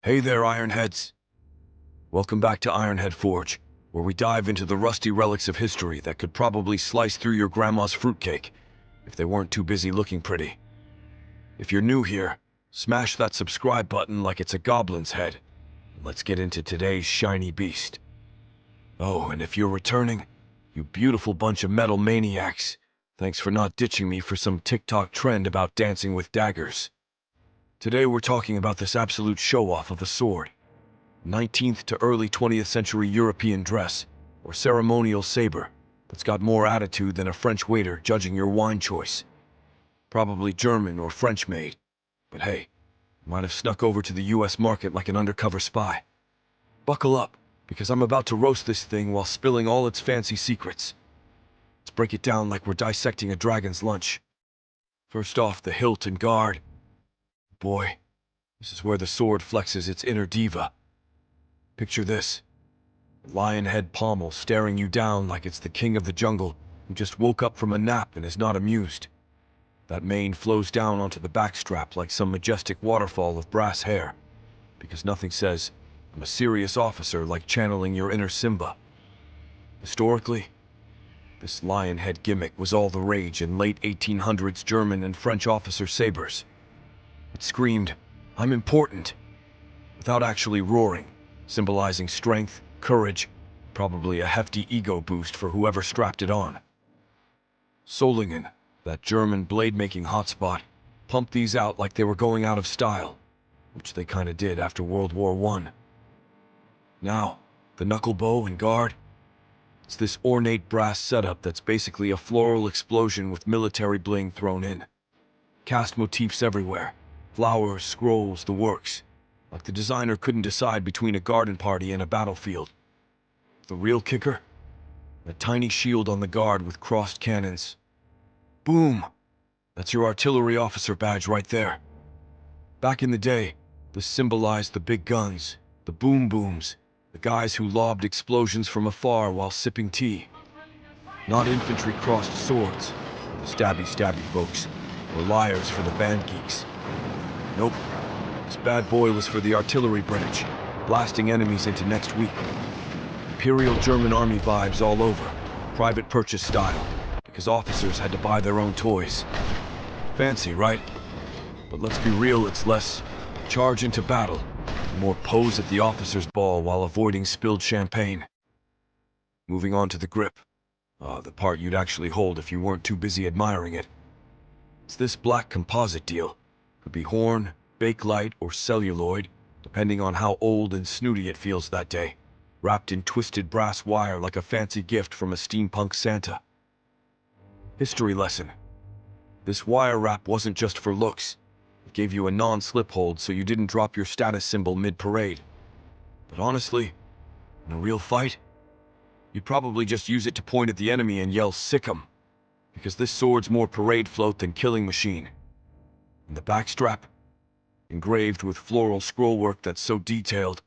Hey there, Ironheads! Welcome back to Ironhead Forge, where we dive into the rusty relics of history that could probably slice through your grandma's fruitcake if they weren't too busy looking pretty. If you're new here, smash that subscribe button like it's a goblin's head. Let's get into today's shiny beast. Oh, and if you're returning, you beautiful bunch of metal maniacs, thanks for not ditching me for some TikTok trend about dancing with daggers. Today we're talking about this absolute show-off of a sword. 19th to early 20th century European dress, or ceremonial saber, that's got more attitude than a French waiter judging your wine choice. Probably German or French made, but hey, might have snuck over to the US market like an undercover spy. Buckle up, because I'm about to roast this thing while spilling all its fancy secrets. Let's break it down like we're dissecting a dragon's lunch. First off, the hilt and guard. Boy, this is where the sword flexes its inner diva. Picture this. Lionhead pommel staring you down like it's the king of the jungle who just woke up from a nap and is not amused. That mane flows down onto the backstrap like some majestic waterfall of brass hair, because nothing says, "I'm a serious officer," like channeling your inner Simba. Historically, this lionhead gimmick was all the rage in late 1800s German and French officer sabers. It screamed, "I'm important," without actually roaring, symbolizing strength, courage, probably a hefty ego boost for whoever strapped it on. Solingen, that German blade-making hotspot, pumped these out like they were going out of style, which they kinda did after World War I. Now, the knuckle bow and guard, it's this ornate brass setup that's basically a floral explosion with military bling thrown in. Cast motifs everywhere. Flowers, scrolls, the works. Like the designer couldn't decide between a garden party and a battlefield. The real kicker? A tiny shield on the guard with crossed cannons. Boom! That's your artillery officer badge right there. Back in the day, this symbolized the big guns, the boom booms, the guys who lobbed explosions from afar while sipping tea. Not infantry crossed swords, the stabby folks, or liars for the band geeks. Nope, this bad boy was for the artillery branch, blasting enemies into next week. Imperial German army vibes all over, private purchase style, because officers had to buy their own toys. Fancy, right? But let's be real, it's less charge into battle, more pose at the officer's ball while avoiding spilled champagne. Moving on to the grip. The part you'd actually hold if you weren't too busy admiring it. It's this black composite deal. Could be horn, bakelite, or celluloid, depending on how old and snooty it feels that day, wrapped in twisted brass wire like a fancy gift from a steampunk Santa. History lesson. This wire wrap wasn't just for looks. It gave you a non-slip hold so you didn't drop your status symbol mid-parade. But honestly, in a real fight, you'd probably just use it to point at the enemy and yell "sick 'em," because this sword's more parade float than killing machine. And the backstrap, engraved with floral scrollwork that's so detailed,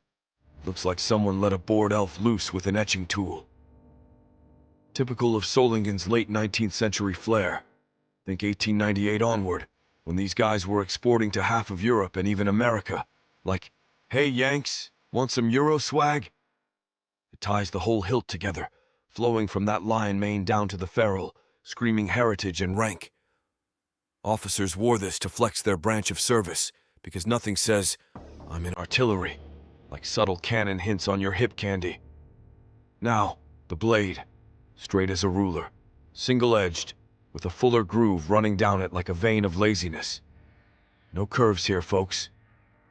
looks like someone let a bored elf loose with an etching tool. Typical of Solingen's late 19th century flair. Think 1898 onward, when these guys were exporting to half of Europe and even America. Like, "Hey Yanks, want some Euro swag?" It ties the whole hilt together, flowing from that lion mane down to the ferrule, screaming heritage and rank. Officers wore this to flex their branch of service, because nothing says, "I'm in artillery," like subtle cannon hints on your hip candy. Now, the blade, straight as a ruler, single-edged, with a fuller groove running down it like a vein of laziness. No curves here, folks.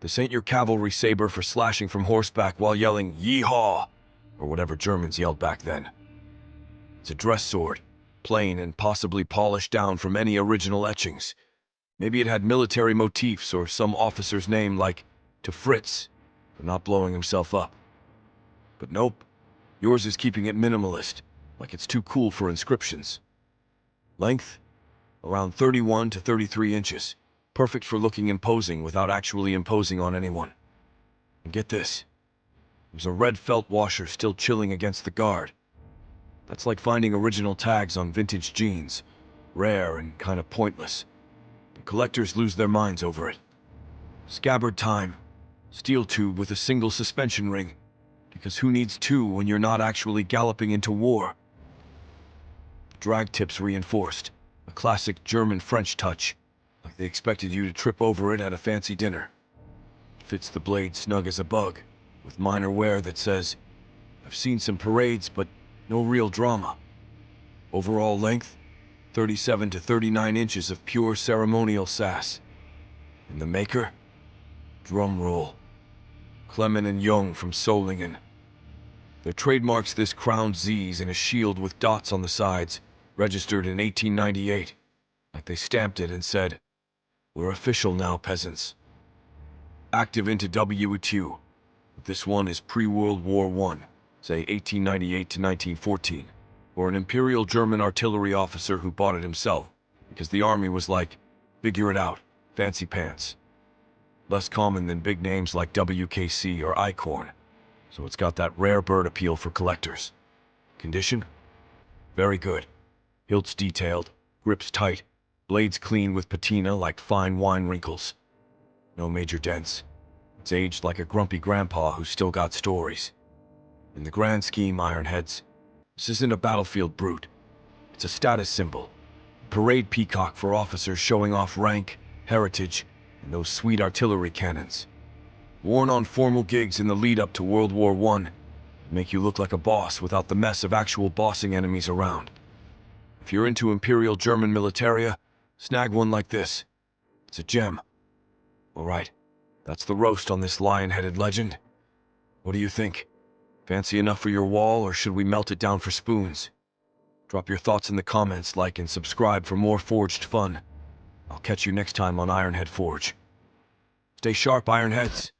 This ain't your cavalry saber for slashing from horseback while yelling "Yeehaw!" or whatever Germans yelled back then. It's a dress sword, plain and possibly polished down from any original etchings. Maybe it had military motifs or some officer's name like "to Fritz" for not blowing himself up. But nope, yours is keeping it minimalist, like it's too cool for inscriptions. Length? Around 31 to 33 inches. Perfect for looking imposing without actually imposing on anyone. And get this. There's a red felt washer still chilling against the guard. That's like finding original tags on vintage jeans. Rare and kind of pointless. But collectors lose their minds over it. Scabbard time. Steel tube with a single suspension ring, because who needs two when you're not actually galloping into war? Drag tips reinforced, a classic German-French touch, like they expected you to trip over it at a fancy dinner. Fits the blade snug as a bug, with minor wear that says, "I've seen some parades, but no real drama." Overall length, 37 to 39 inches of pure ceremonial sass. And the maker? Drum roll. Clemen Jung from Solingen. Their trademarks this crowned Z's and a shield with dots on the sides, registered in 1898. Like they stamped it and said, "We're official now, peasants." Active into WU2. This one is pre-World War I, say 1898 to 1914, or an Imperial German artillery officer who bought it himself, because the army was like, figure it out, fancy pants. Less common than big names like WKC or Eichhorn, so it's got that rare bird appeal for collectors. Condition? Very good. Hilts detailed, grips tight, blades clean with patina like fine wine wrinkles. No major dents. It's aged like a grumpy grandpa who's still got stories. In the grand scheme, Ironheads, this isn't a battlefield brute. It's a status symbol. Parade peacock for officers showing off rank, heritage, and those sweet artillery cannons. Worn on formal gigs in the lead-up to World War I, make you look like a boss without the mess of actual bossing enemies around. If you're into Imperial German militaria, snag one like this. It's a gem. Alright, that's the roast on this lion-headed legend. What do you think? Fancy enough for your wall, or should we melt it down for spoons? Drop your thoughts in the comments, like and subscribe for more forged fun. I'll catch you next time on Ironhead Forge. Stay sharp, Ironheads.